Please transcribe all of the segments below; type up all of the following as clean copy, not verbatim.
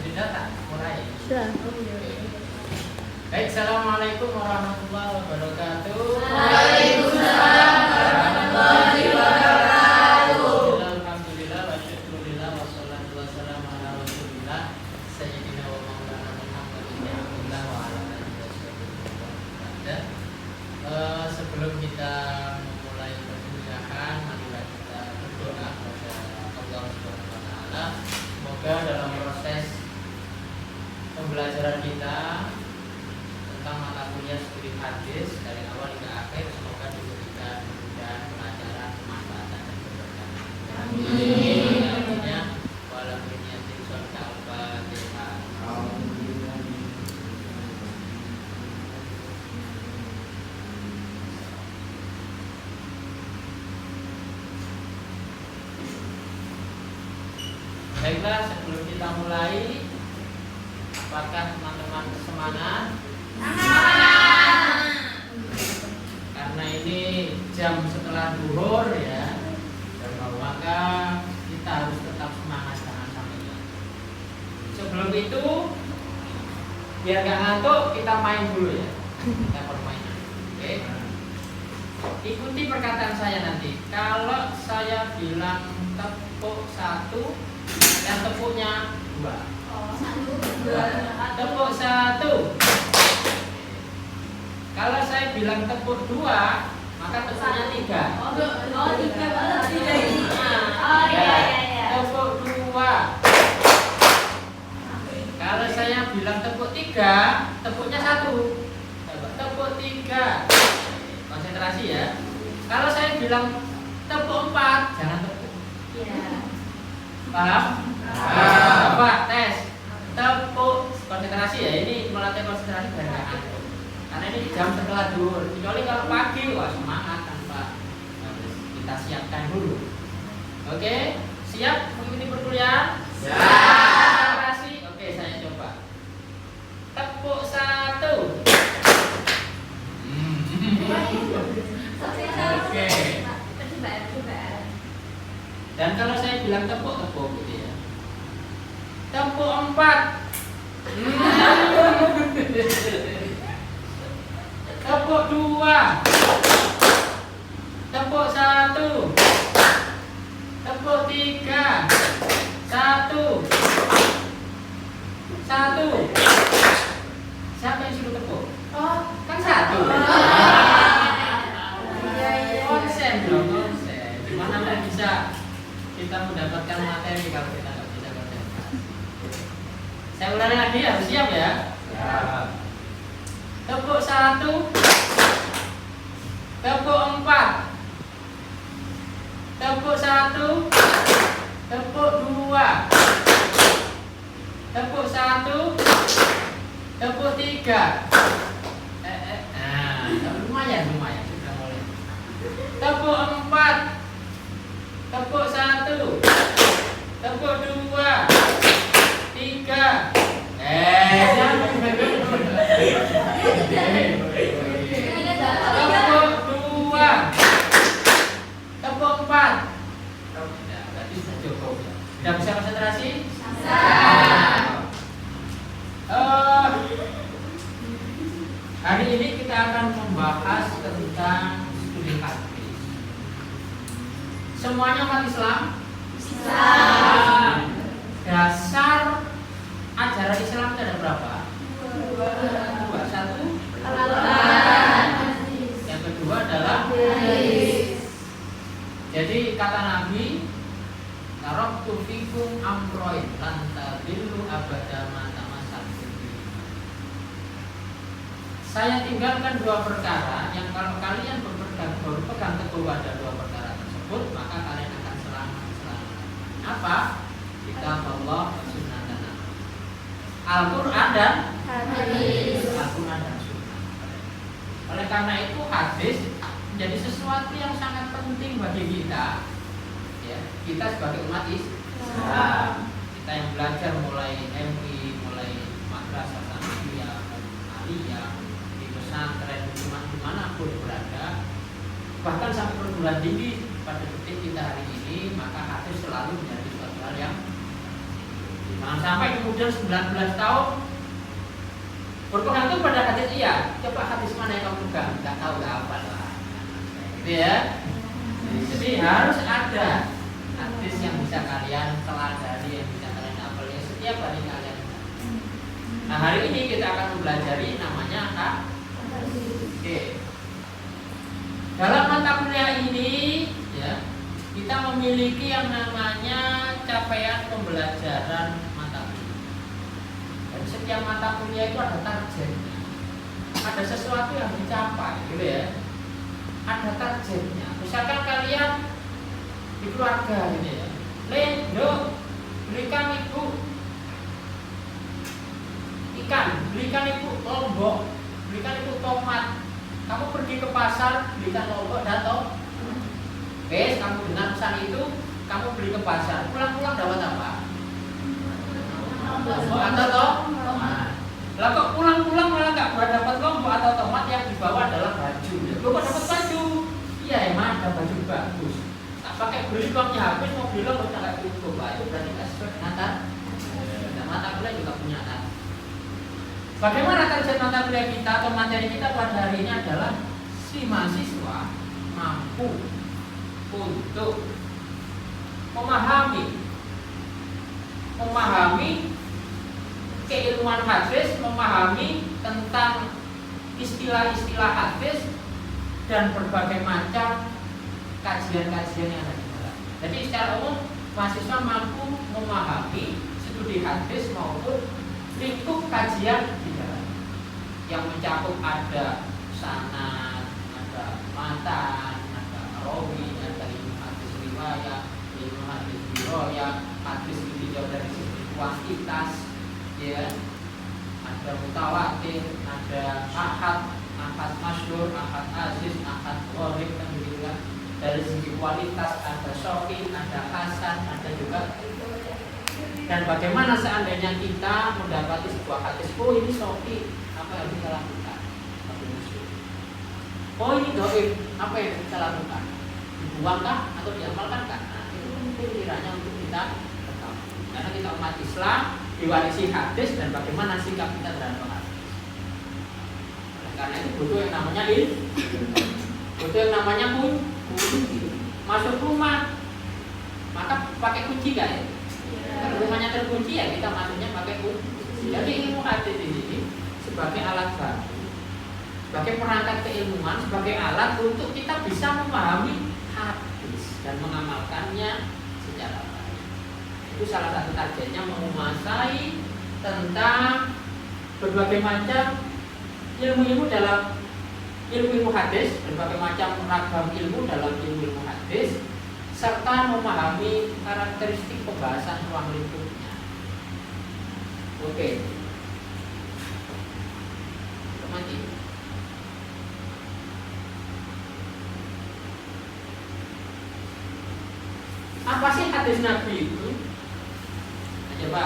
sudah tak mulai? Sudah. Baik, assalamualaikum warahmatullahi wabarakatuh. Waalaikumsalam warahmatullahi wabarakatuh. Alhamdulillah wa syukurillah wa salatu wassalamu ala rasulillah sayyidina wa maulana Muhammadin wa ala alihi wasallam. Sebelum kita memulai perkuliahan, marilah kita berdoa kepada Allah Subhanahu wa taala. Semoga dalam proses pembelajaran kita tentang mata kuliah studi hadis dari awal hingga akhir, semoga diberikan kemudahan pelajaran, kemanfaatan dan keberkahan. Amin. Artinya walaupun yatim surga al-fatihah. Baiklah, sebelum kita mulai, apakah teman-teman semangat? Karena ini jam setelah duhur ya, maka kita harus tetap semangat, jangan sampai ngantuk. Sebelum itu, biar gak ngantuk, kita main dulu ya. Kita permainan. Oke? Ikuti perkataan saya nanti. Kalau saya bilang tepuk 1, yang tepuknya 2. Tepuk 1. Kalau saya bilang tepuk 2, maka tepuknya 3. Tepuk 2. Kalau saya bilang tepuk 3, tepuknya 1. Tepuk 3. Konsentrasi ya. Kalau saya bilang tepuk 4, jangan tepuk. Paham? Coba tes. Tepuk, konsentrasi ya. Ini melatih konsentrasi biar nggak ngantuk. Karena ini jam setelah duhur. Kecuali kalau pagi, wah semangat tanpa harus kita siapkan dulu. Oke, siap mengikuti perkuliahan? Siap. Konsentrasi. Oke, saya coba. Tepuk 1. Oke. Dan kalau saya bilang tepuk gitu ya. Tepuk 4. Tepuk 2. Tepuk 1. Tepuk 3. 1. Siapa yang suruh tepuk? Oh, kan 1. Konsen dong, konsen. Gimana mau bisa kita mendapatkan materi kalau kita nggak bisa konsentrasi? Saya ulangi lagi, harus siap ya. Siap. Tepuk 1. Tepuk 4. Tepuk 1. Tepuk 2. Tepuk 1. Tepuk 3. Lumayan sudah mulai. Tepuk 4. Tepuk 1. Tepuk 2. 3. Tepuk 2. Tepuk 4. Berarti sudah cukup ya. Sudah bisa konsentrasi? Hari ini kita akan membahas tentang studi hadis. Semuanya umat Islam? Islam. Dasar ajaran Islam itu ada berapa? 2. 1. Yang kedua adalah hadis. Jadi kata Nabi, taraktu fikum amroin lan tadillu abada ma tamassaktum bihi. Saya tinggalkan 2 perkara yang kalau kalian berpegang teguh pada 2 perkara tersebut, maka kalian akan selamat. Apa? Kitab Allah wa sunnah Nabi. Al-Quran dan hadis. Al-Quran dan sunnah. Oleh karena itu hadis menjadi sesuatu yang sangat penting bagi kita. Ya, kita sebagai umat Islam, kita yang belajar mulai MI, mulai madrasah sanawiyah, aliyah, di pesantren, dimanapun berada, bahkan sampai perguruan tinggi pada detik kita hari ini, maka hadis selalu menjadi suatu hal yang Jangan sampai kemudian 19 tahun berpegang teguh pada hadis iya. Coba hadis mana yang kamu pegang? Enggak tahu, enggak hafal lah. Gitu ya. Jadi harus ada hadis yang bisa kalian teladani, yang bisa kalian hafal ya setiap hari kalian. Nah, hari ini kita akan mempelajari namanya Oke. Dalam mata kuliah ini ya, kita memiliki yang namanya capaian pembelajaran mata kuliah. Dan setiap mata kuliah itu ada targetnya. Ada sesuatu yang dicapai, gitu ya. Ada targetnya. Misalkan kalian di keluarga ini ya. Lendo, belikan ibu ikan, belikan ibu lombok, belikan ibu tomat. Kamu pergi ke pasar, belikan lombok dan tomat. Oke, kamu dengar pesan itu, kamu beli ke pasar, pulang-pulang dapat apa? Lombok atau tomat. Lah kok pulang-pulang malah nggak dapat lombok atau tomat, yang dibawa adalah baju. Lo kok dapat baju? Iya emang ada baju bagus. Tak pakai beli uangnya habis, mau beli lombok nggak cukup. Itu berarti nggak sesuai dengan dan mata kuliah juga punya target. Bagaimana target mata kuliah kita atau materi kita pada hari ini adalah si mahasiswa mampu untuk memahami keilmuan hadis, memahami tentang istilah-istilah hadis dan berbagai macam kajian-kajian yang ada di dalam. Jadi secara umum mahasiswa mampu memahami studi hadis maupun lingkup kajian di dalam yang mencakup ada sanad, ada matan, ada rawi, ada ilmu hadis riwayat, ilmu hadis riwayat, hadis ditinjau dari sisi kuantitas, ya, ada mutawatir, ada ahad masyhur, ahad aziz, ahad gharib, kan begitu kan. Dari segi kualitas ada sahih, ada hasan, ada juga. Dan bagaimana seandainya kita mendapati sebuah hadis, oh ini sahih, apa yang kita lakukan? Oh ini dhaif, apa yang kita lakukan? Dibuangkah atau diamalkankah? Nah, itu penting kiranya untuk kita ketahui. Karena kita umat Islam diwarisi hadis dan bagaimana sikap kita terhadap hadis. Karena itu butuh yang namanya ilmu, butuh yang namanya kunci. Masuk rumah, maka pakai kunci gak ya? Kalau rumahnya terkunci ya kita masuknya pakai kunci. Jadi ilmu hadis di sini sebagai alat bantu, sebagai perangkat keilmuan, sebagai alat untuk kita bisa memahami hadis dan mengamalkannya secara baik. Itu salah satu targetnya, menguasai tentang berbagai macam ilmu-ilmu dalam ilmu hadis, berbagai macam ragam ilmu dalam ilmu hadis, serta memahami karakteristik pembahasan ruang lingkupnya. Oke. Mati. Apa sih hadis Nabi itu? Nah, coba,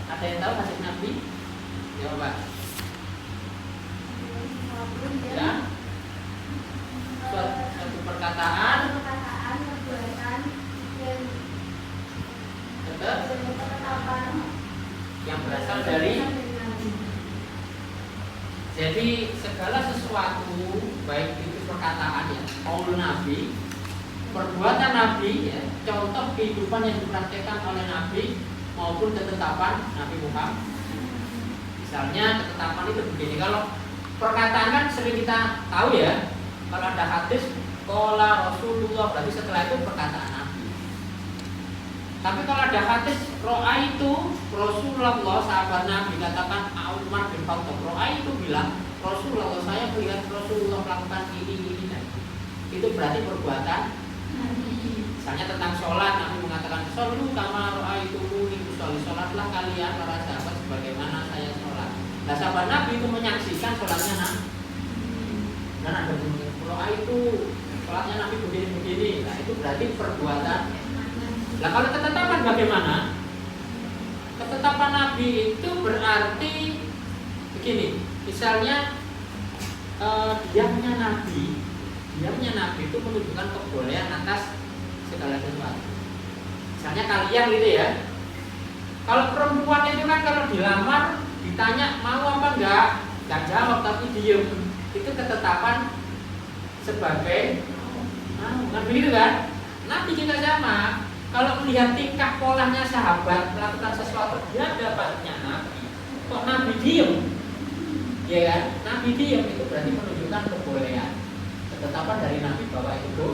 ada yang tahu hadis Nabi? Coba. Ya. Suatu perkataan yang berasal dari, jadi segala sesuatu baik itu perkataan ya, qaul Nabi, perbuatan Nabi ya, contoh kehidupan yang dipraktikkan oleh Nabi maupun ketetapan Nabi Muhammad. Misalnya ketetapan itu begini, kalau perkataan kan sering kita tahu ya, kalau ada hadis qala Rasulullah berarti setelah itu perkataan Nabi. Tapi kalau ada hadis roa itu Rasulullah, sahabat Nabi katakan Umar bin Khattab, roa itu bilang Rasulullah, saya melihat Rasulullah melakukan ini dan itu berarti perbuatan Nabi. Misalnya tentang sholat, Nabi mengatakan sholu kama roa itu muni usolli, sholatlah kalian para sahabat sebagaimana saya sholat. Nah sahabat Nabi itu menyaksikan sholatnya Nabi. Dan ada roa itu sholatnya Nabi begini-begini. Nah itu berarti perbuatan. Nah kalau ketetapan bagaimana? Ketetapan Nabi itu berarti begini, misalnya diamnya Nabi itu menunjukkan kebolehan atas segala sesuatu. Misalnya kalian gitu ya, Kalau perempuan itu kan kalau dilamar ditanya mau apa enggak jawab tapi diem. Itu ketetapan sebagai mau, kan begitu kan? Nabi juga sama. Kalau melihat tingkah polanya sahabat melakukan sesuatu di hadapannya Nabi, kok Nabi diem? Ya kan? Nabi diem itu berarti menunjukkan kebolehan. Ketetapan dari Nabi bahwa itu